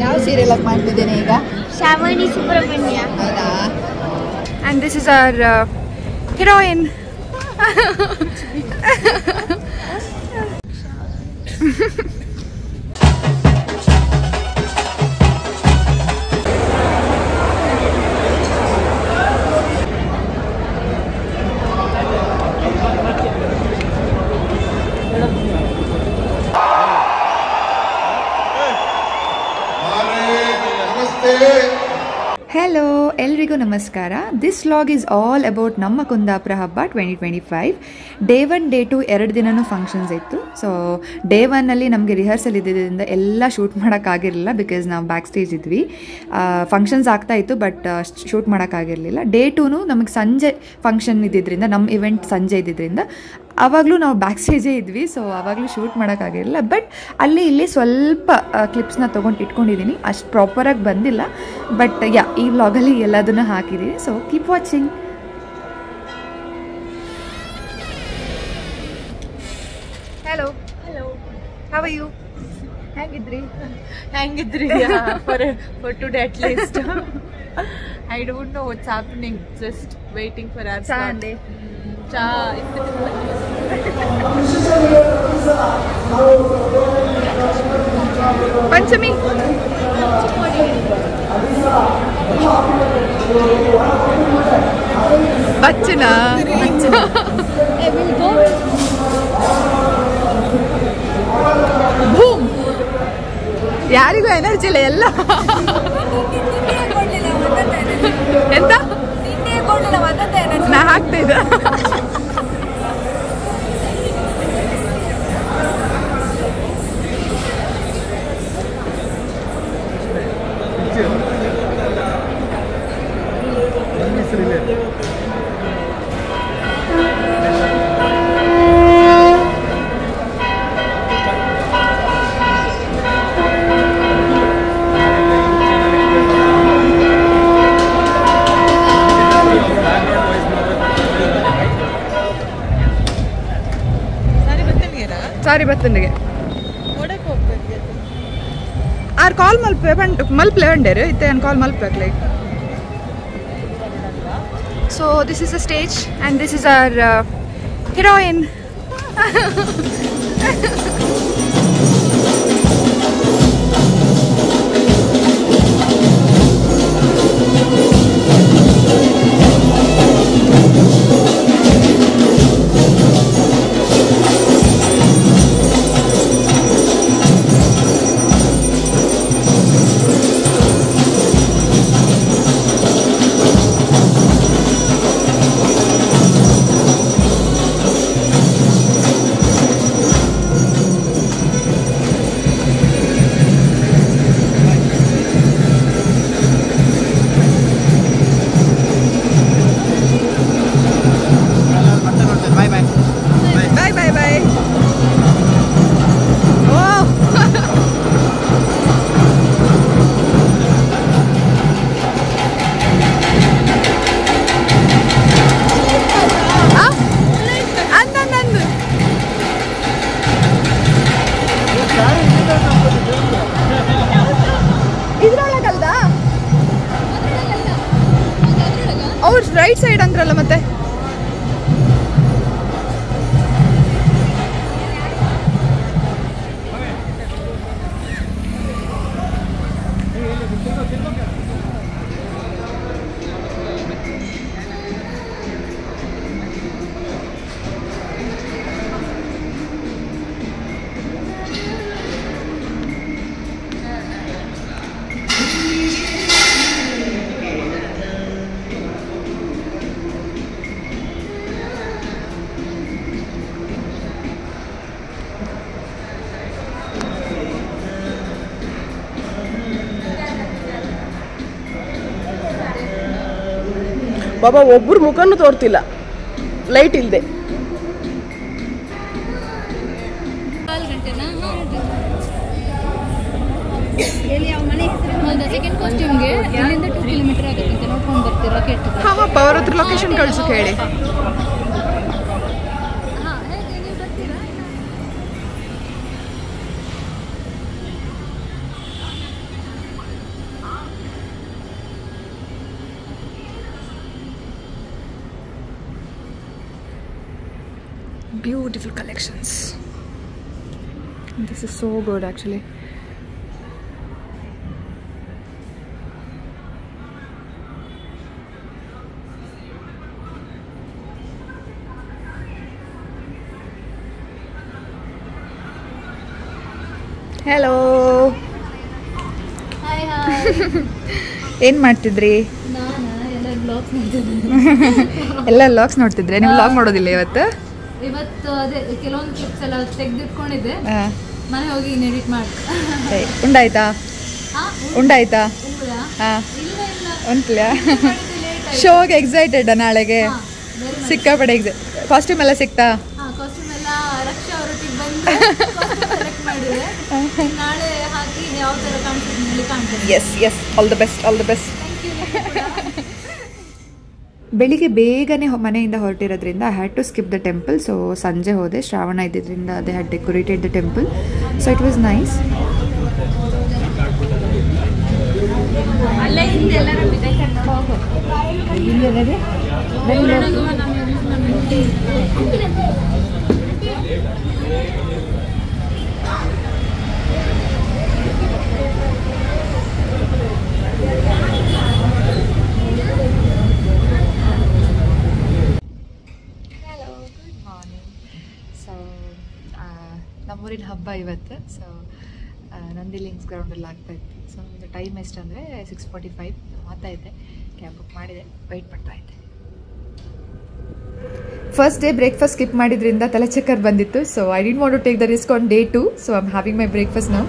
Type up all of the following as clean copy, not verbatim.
ಯಾವ ಸೀರಿಯಲ್ ಆಗಿ ಮಾಡ್ತಿದ್ದೇನೆ ಈಗ? ಶ್ರಾವಣಿ ಸುಬ್ರಹ್ಮಣ್ಯ. ಹೌದಾ? And this is our heroine. Hello ಎಲ್ರಿಗೂ ನಮಸ್ಕಾರ. This vlog is all about ನಮ್ಮ ಕುಂದಾಪುರ ಹಬ್ಬ 2025. ಡೇ 1 ಡೇ 2 2 ದಿನವೂ ಫಂಕ್ಷನ್ಸ್ ಇತ್ತು. ಸೊ ಡೇ 1ಅಲ್ಲಿ ನಮಗೆ ರಿಹರ್ಸಲ್ ಇದ್ದಿದ್ದರಿಂದ ಎಲ್ಲ ಶೂಟ್ ಮಾಡೋಕ್ಕಾಗಿರಲಿಲ್ಲ, ಬಿಕಾಸ್ ನಾವು ಬ್ಯಾಕ್ ಸ್ಟೇಜ್ ಇದ್ವಿ. ಫಂಕ್ಷನ್ಸ್ ಆಗ್ತಾ ಇತ್ತು ಬಟ್ ಶೂಟ್ ಮಾಡೋಕ್ಕಾಗಿರಲಿಲ್ಲ. ಡೇ 2ನೂ ನಮಗೆ ಸಂಜೆ ಫಂಕ್ಷನ್ ಇದ್ದಿದ್ದರಿಂದ, ನಮ್ಮ ಇವೆಂಟ್ ಸಂಜೆ ಇದ್ದಿದ್ದರಿಂದ ಆವಾಗಲೂ ನಾವು ಬ್ಯಾಕ್ ಸ್ಟೇಜೇ ಇದ್ವಿ. ಸೊ ಆವಾಗಲೂ ಶೂಟ್ ಮಾಡೋಕ್ಕಾಗಿರಲಿಲ್ಲ. ಬಟ್ ಅಲ್ಲಿ ಇಲ್ಲಿ ಸ್ವಲ್ಪ ಕ್ಲಿಪ್ಸ್ನ ತೊಗೊಂಡು ಇಟ್ಕೊಂಡಿದ್ದೀನಿ. ಅಷ್ಟು ಪ್ರಾಪರಾಗಿ ಬಂದಿಲ್ಲ, ಬಟ್ ಈ ವ್ಲಾಗಲ್ಲಿ ಎಲ್ಲದನ್ನು ಹಾಕಿದ್ದೀನಿ. So keep watching. Hello Hello. How are you? ಹೇಗಿದ್ರಿ? for today at least. I don't know what's happening. Just waiting for our slot. Cha. Panchami ಬಚ್ಚನ ಭೂಮ್. ಯಾರಿಗೂ ಎನರ್ಜಿ ಇಲ್ಲ. ಎಲ್ಲ ಎಂತ ನಾ ಹಾಕ್ತಾ ಇದ್ದ. ಸಾರಿ ಬತ್ತನಿಗೆ ಆರ್ ಕಾಲ್ ಮಲ್ಪೆ ಉಂಡೇರು ಇತ್ತೆ ಕಾಲ್ ಮಲ್ಪೆಕ್ like. So this is a stage and this is our heroine. ಅವ್ರು ರೈಟ್ ಸೈಡ್ ಅಂದ್ರಲ್ಲ ಮತ್ತೆ. ಬಾಬಾ ಒಬ್ಬರು ಮುಖನೂ ತೋರ್ತಿಲ್ಲ ಲೈಟ್ ಇಲ್ಲದೆ. ಸೆಕೆಂಡ್ ಕಾಸ್ಟ್ಯೂಮ್ಗೆ ಇಲ್ಲಿಂದ 2 ಕಿಲೋಮೀಟರ್ ಆಗುತ್ತೆ, ನೋಡ್ಕೊಂಡು ಬರ್ತೀರಾ? ಹಾಂ, ಅವ್ರ ಹತ್ರ ಲೊಕೇಶನ್ ಕಳ್ಸು ಹೇಳಿ. Beautiful collections. This is so good actually. Hello, hi hi. ಏನು ಮಾಡ್ತಿದ್ರಿ? ನಾನು ಎಲ್ಲ ಬ್ಲಾಗ್ಸ್ ನೋಡ್ತಿದ್ದೆ. ಎಲ್ಲ ವ್ಲಾಗ್ಸ್ ನೋಡ್ತಿದ್ರೆ? ನೀವು ವ್ಲಾಗ್ ನೋಡೋದಿಲ್ಲ ಇವತ್ತು? ಇವತ್ತು ಅದೇ ಕೆಲವೊಂದು ಕ್ಲಿಪ್ಸ್ ಎಲ್ಲ ತೆಗೆದಿಟ್ಕೊಂಡಿದ್ದೆ, ಹಾಂ. ಮನೆ ಹೋಗಿ ಎಡಿಟ್ ಮಾಡಿ. ಉಂಡಾಯ್ತಾ? ಉಂಡಾಯ್ತಾ? ಹಾಂ, ಉಂಟ್ಲ. ಶೋಗೆ ಎಕ್ಸೈಟೆಡ್ ನಾಳೆಗೆ? ಸಿಕ್ಕಾಪಡೆ ಕಾಸ್ಟ್ಯೂಮ್ ಎಲ್ಲ ಸಿಕ್ತಾ? ಕಾಸ್ಟ್ಯೂಮ್ ಎಲ್ಲ ರಕ್ಷಾ ಅವರೊಟ್ಟಿಗೆ ಬಂದು ಸೆಲೆಕ್ಟ್ ಮಾಡಿದೆ. ನಾಳೆ ಹಾಕಿ ಯಾವ ಥರ ಕಾಣ್ತದೆ. Yes yes, all the best, all the best. ಬೆಳಿಗ್ಗೆ ಬೇಗನೆ ಮನೆಯಿಂದ ಹೊರಟಿರೋದ್ರಿಂದ I had to skip the temple. So ಸಂಜೆ ಹೋದೆ, ಶ್ರಾವಣ ಇದ್ದಿದ್ದರಿಂದ they had decorated the temple. So it was nice. ಅಲ್ಲೇ ಹಿಂದೆ ಎಲ್ಲ ನಮ್ಮೂರಿನ ಹಬ್ಬ ಇವತ್ತು. ಸೊ ನಂದಿ ಲಿಂಕ್ಸ್ ಗ್ರೌಂಡಲ್ಲಿ ಆಗ್ತಾಯಿತ್ತು. ಸೊ ಟೈಮ್ ಎಷ್ಟಂದರೆ 6:45 ಮಾತಾಯಿದ್ದೆ, ಕ್ಯಾಬ್ ಬುಕ್ ಮಾಡಿದೆ, ವೆಯ್ಟ್ ಮಾಡ್ತಾ ಇದ್ದೆ. ಫಸ್ಟ್ ಡೇ ಬ್ರೇಕ್ಫಾಸ್ಟ್ ಸ್ಕಿಪ್ ಮಾಡಿದ್ರಿಂದ ತಲೆ ಚಕ್ಕರ್ ಬಂದಿತ್ತು. So I didn't want to take the risk on day 2. So I am having my breakfast now.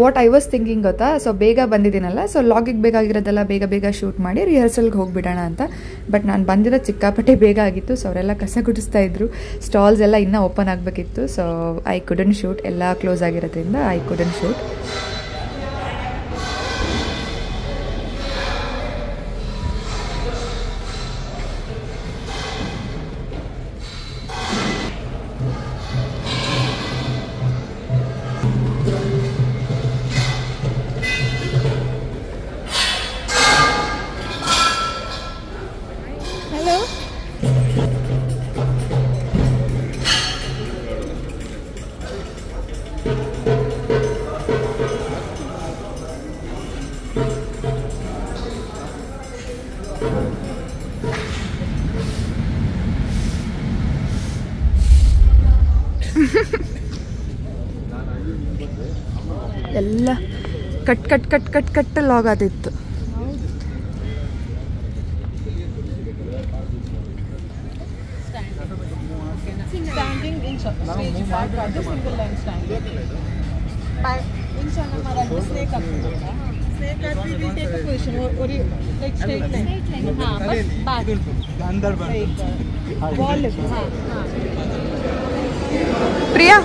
What I was thinking ಗೊತ್ತಾ, ಸೊ ಬೇಗ ಬಂದಿದ್ದೀನಲ್ಲ, ಸೊ ಲಾಗಿಗೆ ಬೇಕಾಗಿರೋದೆಲ್ಲ ಬೇಗ ಬೇಗ ಶೂಟ್ ಮಾಡಿ ರಿಹರ್ಸಲ್ಗೆ ಹೋಗಿಬಿಡೋಣ ಅಂತ. ಬಟ್ ನಾನು ಬಂದಿರೋದು ಸಿಕ್ಕಾಪಟ್ಟೆ ಬೇಗ ಆಗಿತ್ತು. ಸೊ ಅವರೆಲ್ಲ ಕಸ ಗುಡಿಸ್ತಾ ಇದ್ರು, ಸ್ಟಾಲ್ಸ್ ಎಲ್ಲ ಇನ್ನೂ ಓಪನ್ ಆಗಬೇಕಿತ್ತು. ಸೊ ಐ ಕುಡಂಟ್ ಶೂಟ್, ಎಲ್ಲ ಕ್ಲೋಸ್ ಆಗಿರೋದ್ರಿಂದ ಐ ಕುಡಂಟ್ ಶೂಟ್. ಎಲ್ಲ cut cut cut cut cut lag ಆದಿತ್ತು. ಪ್ರಿಯಾ,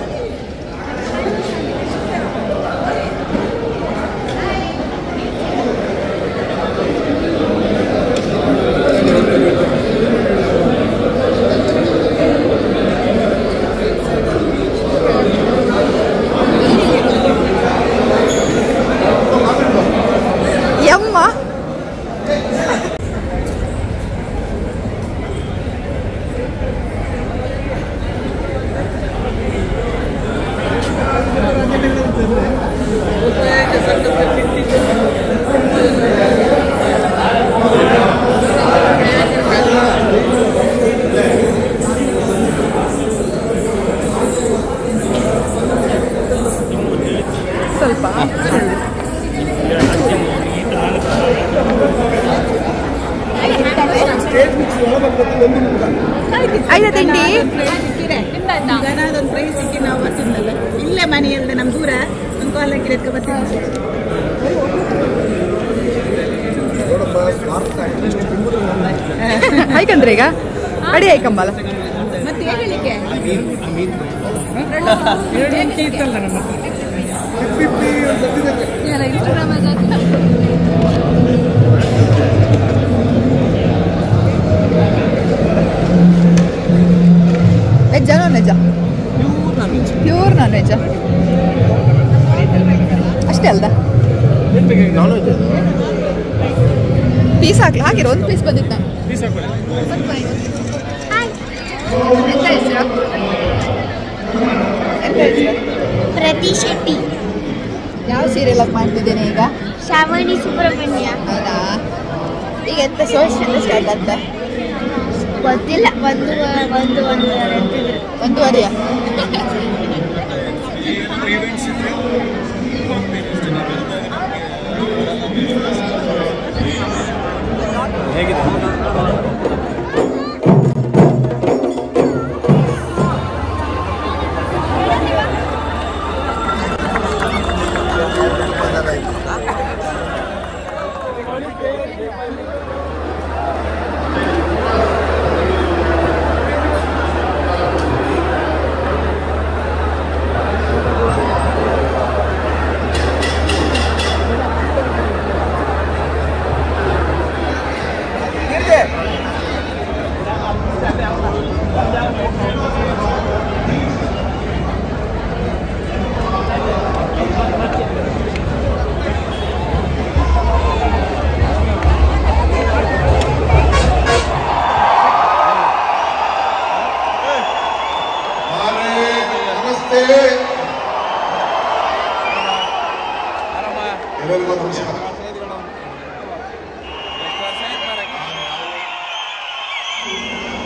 ಸ್ವಲ್ಪ ಐದು ತಿಂಡಿ ಅದೊಂದು ಪ್ರೈಸ್ ಸಿಕ್ಕಿ ನಾವು ಬರ್ತಿದ್ನಲ್ಲ, ಇಲ್ಲೇ ಮನೆಯಲ್ಲ ನಮ್ಮ ದೂರ ಒಂದು ಕಾಲಕ್ಕೆ ಬರ್ತೀವಿ. ಆಯ್ಕಂದ್ರೆ ಈಗ ಅಡಿ ಆಯ್ಕಂಬಲ್ಲ ಮತ್ತೆ ಹೇಳಲಿಕ್ಕೆ ವೆಜ್ಜಾ ನಾನ್ ವೆಜ್ಜಾ? ಪ್ಯೂರ್ ನಾನ್ ವೆಜ್ಜಾ ಅಷ್ಟೇ ಅಲ್ದ? ಪೀಸ್ ಹಾಕ್ಲಿ ಹಾಕಿರೋ ಒಂದು ಪೀಸ್ ಬಂದಿತ್ತು ನಾನು. ಎಂತ ಹೆಸರು? ಎಂತ ಹೆಸರು? ಪ್ರತಿ ಶೆಟ್ಟಿ. ಯಾವ ಸೀರಿಯಲ್ ಆಗಿ ಮಾಡ್ತಿದ್ದೇನೆ ಈಗ? ಶ್ರಾವಣಿ ಸುಬ್ರಹ್ಮಣ್ಯ. ಹೌದಾ? ಈಗ ಎಂತ ಶೋಸ್ ಸ್ಟಾರ್ಟ್ ಅಂತ ಗೊತ್ತಿಲ್ಲ. ಒಂದೂವರೆಯಾ? ಹೇಗಿದೆ?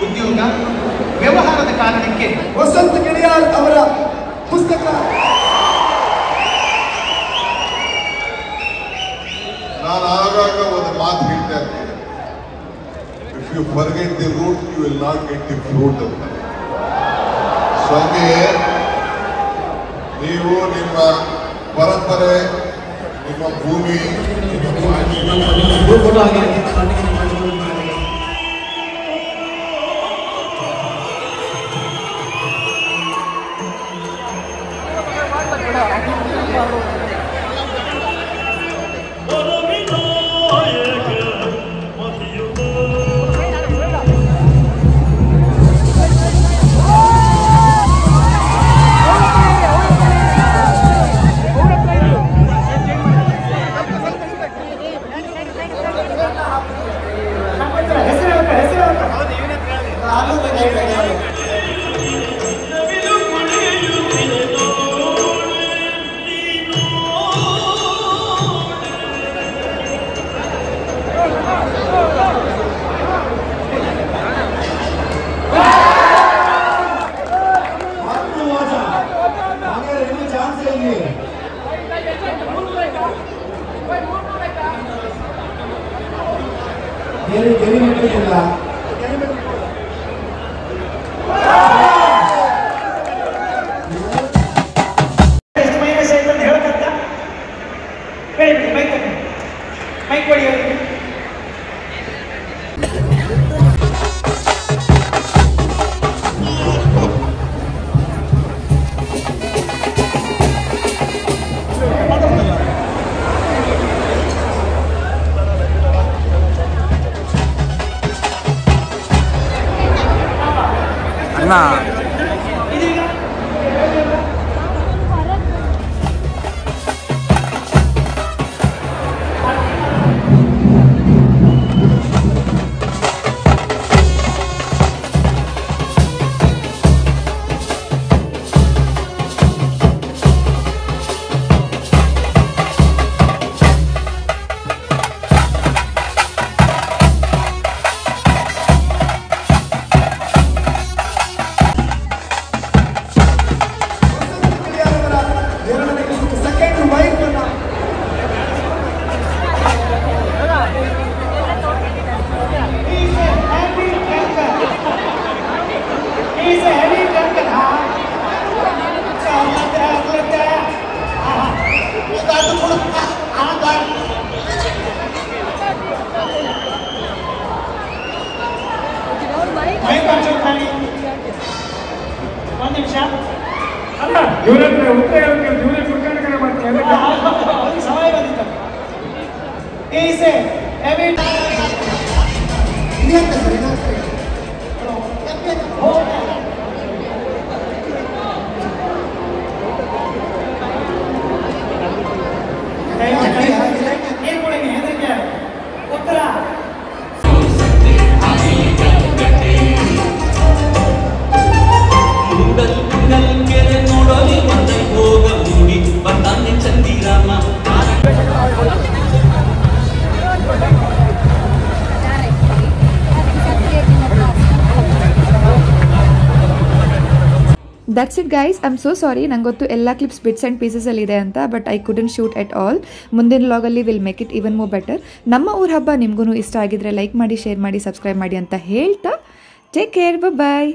ಉದ್ಯೋಗ ವ್ಯವಹಾರದ ಕಾರಣಕ್ಕೆ ವಸಂತ ಗೆಳೆಯಾರ್ ಅವರ ಪುಸ್ತಕ ನಾನು ಆಗಾಗ ಒಂದು ಮಾತು ಹೇಳ್ತಾ ಇರ್ತೇನೆ, if you forget the root you will not get the fruit ಅಂತ. ಸ್ವಾಮಿ, ನೀವು ನಿಮ್ಮ ಪರಂಪರೆ, ನಿಮ್ಮ ಭೂಮಿ, That's it guys, I'm so sorry. ನಂಗೆ ಗೊತ್ತು ಎಲ್ಲ ಕ್ಲಿಪ್ಸ್ ಬಿಟ್ಸ್ ಆ್ಯಂಡ್ ಪೀಸಸಲ್ಲಿ ಇದೆ ಅಂತ, but I couldn't shoot at all. ಮುಂದಿನ ವ್ಲಾಗಲ್ಲಿ will make it even more better. ನಮ್ಮ ಊರ ಹಬ್ಬ ನಿಮಗೂ ಇಷ್ಟ ಆಗಿದ್ರೆ ಲೈಕ್ ಮಾಡಿ, ಶೇರ್ ಮಾಡಿ, ಸಬ್ಸ್ಕ್ರೈಬ್ ಮಾಡಿ ಅಂತ ಹೇಳ್ತಾ ಟೇಕ್ ಕೇರ್, ಬಾಯ್.